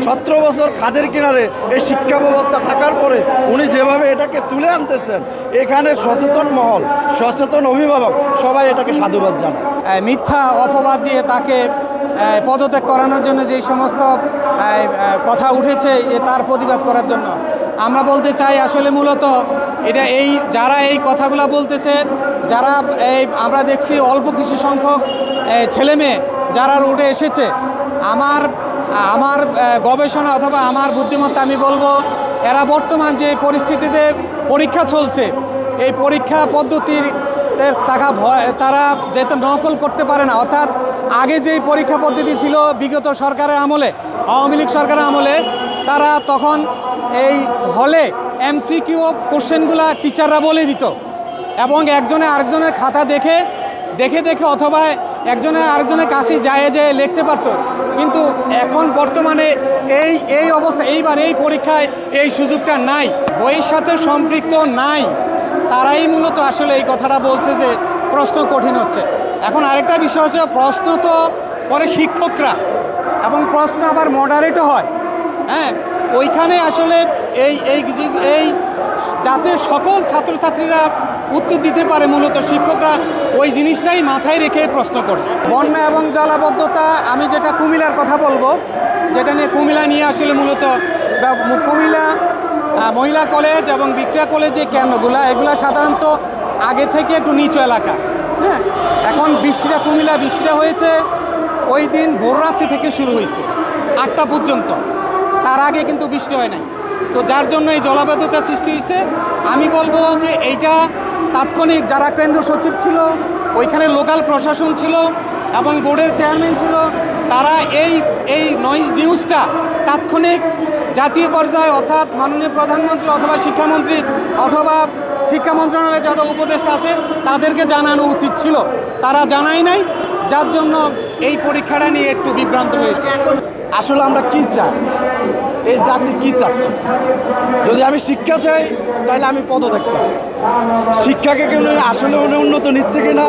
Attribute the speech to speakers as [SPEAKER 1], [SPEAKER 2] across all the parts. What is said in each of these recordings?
[SPEAKER 1] 17 বছর খাদের কিনারে এই শিক্ষা ব্যবস্থা থাকার পরে উনি যেভাবে এটাকে তুলে আনতেছেন, এখানে সচেতন মহল, সচেতন অভিভাবক সবাই এটাকে সাধুবাদ জানায়।
[SPEAKER 2] মিথ্যা অপবাদ দিয়ে তাকে পদত্যাগ করানোর জন্য যেই সমস্ত কথা উঠেছে তার প্রতিবাদ করার জন্য আমরা বলতে চাই, আসলে মূলত এটা যারা এই কথাগুলো বলতেছে, যারা আমরা দেখছি অল্প কিছু সংখ্যক ছেলেমেয়ে যারা রোডে এসেছে, আমার গবেষণা অথবা আমার বুদ্ধিমত্তা আমি বলবো এরা বর্তমান যে পরিস্থিতিতে পরীক্ষা চলছে, এই পরীক্ষা পদ্ধতির তারা যেহেতু নকল করতে পারে না, অর্থাৎ আগে যেই পরীক্ষা পদ্ধতি ছিল বিগত সরকারের আমলে, আওয়ামী লীগ সরকারের আমলে, তারা তখন এই হলে MCQ কোশ্চেনগুলা টিচাররা বলে দিত এবং একজনে আরেকজনের খাতা দেখে অথবা একজনে আরেকজনের কাছে যায় লিখতে পারতো। কিন্তু এখন বর্তমানে এই অবস্থা, এইবার এই পরীক্ষায় এই সুযোগটা নাই, বইয়ের সাথে সম্পৃক্ত নাই, তারাই মূলত আসলে এই কথাটা বলছে যে প্রশ্ন কঠিন হচ্ছে। এখন আরেকটা বিষয় হচ্ছে, প্রশ্ন তো করে শিক্ষকরা এবং প্রশ্ন আবার মডারেটও হয়, হ্যাঁ, ওইখানে আসলে এই যাতে সকল ছাত্রছাত্রীরা উত্তর দিতে পারে, মূলত শিক্ষকরা ওই জিনিসটাই মাথায় রেখে প্রশ্ন করে। বন্যা এবং জলাবদ্ধতা, আমি যেটা কুমিল্লার কথা বলবো, যেটা নিয়ে কুমিল্লা নিয়ে আসলে মূলত কুমিল্লা মহিলা কলেজ এবং বিক্রিয়া কলেজে কেন্দ্রগুলো, এগুলো সাধারণত আগে থেকে একটু নিচু এলাকা, হ্যাঁ। এখন কুমিল্লা বৃষ্টিটা হয়েছে ওই দিন ভোররাত্রি থেকে শুরু হয়েছে 8টা পর্যন্ত, তার আগে কিন্তু বৃষ্টি হয় নাই। তো যার জন্য এই জলাবদ্ধতা সৃষ্টি হয়েছে। আমি বলবো যে এইটা তাৎক্ষণিক যারা কেন্দ্র সচিব ছিল, ওইখানে লোকাল প্রশাসন ছিল এবং বোর্ডের চেয়ারম্যান ছিল, তারা এই নিউজটা তাৎক্ষণিক জাতীয় পর্যায়ে, অর্থাৎ মাননীয় প্রধানমন্ত্রী অথবা শিক্ষামন্ত্রী অথবা শিক্ষা মন্ত্রণালয়ে যত উপদেষ্টা আছে তাদেরকে জানানো উচিত ছিল, তারা জানাই নাই, যার জন্য এই পরীক্ষাটা নিয়ে একটু বিভ্রান্ত হয়েছে।
[SPEAKER 1] আসলে আমরা কি চাই, এই জাতি কি চাচ্ছে? যদি আমি শিক্ষা চাই তাহলে আমি পদত্যাগ করি। শিক্ষাকে কিন্তু আসলে উন্নত নিচ্ছে কিনা,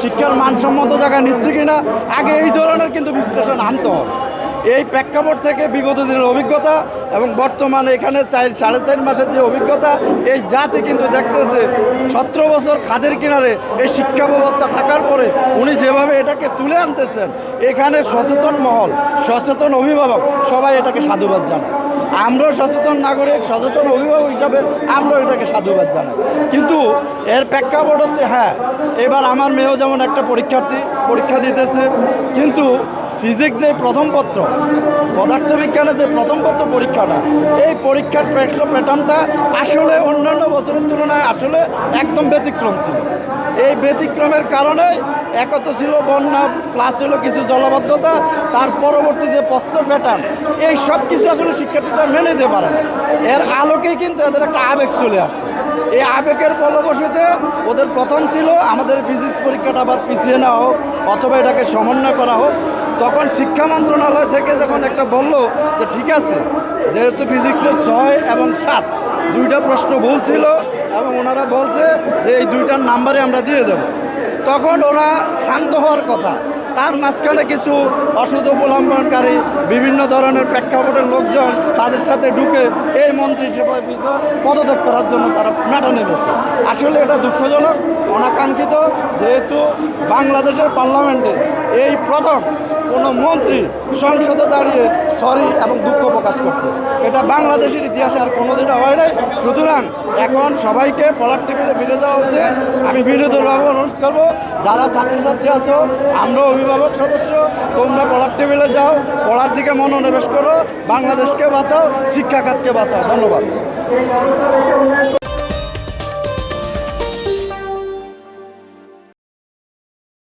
[SPEAKER 1] শিক্ষার মানসম্মত জায়গায় নিচ্ছে কিনা, আগে এই ধরনের কিন্তু বিশ্লেষণ আনতে হবে। এই প্রেক্ষাপট থেকে বিগত দিনের অভিজ্ঞতা এবং বর্তমানে এখানে 4.5 মাসের যে অভিজ্ঞতা, এই জাতি কিন্তু দেখতেছে 17 বছর খাদের কিনারে এই শিক্ষা ব্যবস্থা থাকার পরে উনি যেভাবে এটাকে তুলে আনতেছেন, এখানে সচেতন মহল, সচেতন অভিভাবক সবাই এটাকে সাধুবাদ জানায়। আমরাও সচেতন নাগরিক, সচেতন অভিভাবক হিসাবে আমরাও এটাকে সাধুবাদ জানাই। কিন্তু এর প্রেক্ষাপট হচ্ছে, হ্যাঁ, এবার আমার মেয়েও যেমন একটা পরীক্ষা দিতেছে, কিন্তু ফিজিক্স যে প্রথম পত্র, পদার্থবিজ্ঞানের যে প্রথম পত্র পরীক্ষাটা, এই পরীক্ষার প্যাটার্নটা আসলে অন্যান্য বছরের তুলনায় আসলে একদম ব্যতিক্রম ছিল। এই ব্যতিক্রমের কারণে একত ছিল বন্যা, প্লাস ছিল কিছু জলাবদ্ধতা, তার পরবর্তী যে প্রশ্ন প্যাটার্ন, এই সব কিছু আসলে শিক্ষার্থীরা মেনে নিতে পারে না। এর আলোকেই কিন্তু এদের একটা আবেগ চলে আসছে। এই আবেগের ফলবশতে ওদের প্রথম ছিল আমাদের ফিজিক্স পরীক্ষাটা আবার পিছিয়ে নেওয়া হোক অথবা এটাকে সমন্বয় করা হোক। তখন শিক্ষা মন্ত্রণালয় থেকে যখন একটা বলল যে ঠিক আছে, যেহেতু ফিজিক্সের 6 এবং 7 দুইটা প্রশ্ন ভুল ছিল এবং ওনারা বলছে যে এই দুইটার নাম্বারে আমরা দিয়ে দেব, তখন ওরা শান্ত হওয়ার কথা। তার মাঝখানে কিছু অসুধ অবলম্বনকারী বিভিন্ন ধরনের প্রেক্ষাপটের লোকজন তাদের সাথে ঢুকে এই মন্ত্রী হিসেবে পদত্যাগ করার জন্য তারা মাঠে নেমেছে। আসলে এটা দুঃখজনক, অনাকাঙ্ক্ষিত, যেহেতু বাংলাদেশের পার্লামেন্টে এই প্রথম কোনো মন্ত্রী সংসদে দাঁড়িয়ে সরি এবং দুঃখ প্রকাশ করছে। এটা বাংলাদেশের ইতিহাসে আর কোনোদিনও হয় নাই। সুতরাং এখন সবাইকে পড়ার টেবিলে ফিরে যাওয়া উচিত। আমি বিনোদনভাবে অনুরোধ করবো, যারা ছাত্রছাত্রী আছো, আমরা অভিভাবক সদস্য, তোমরা পড়ার টেবিলে যাও, পড়ার দিকে মনোনিবেশ করো, বাংলাদেশকে বাঁচাও, শিক্ষা খাতকে বাঁচাও। ধন্যবাদ।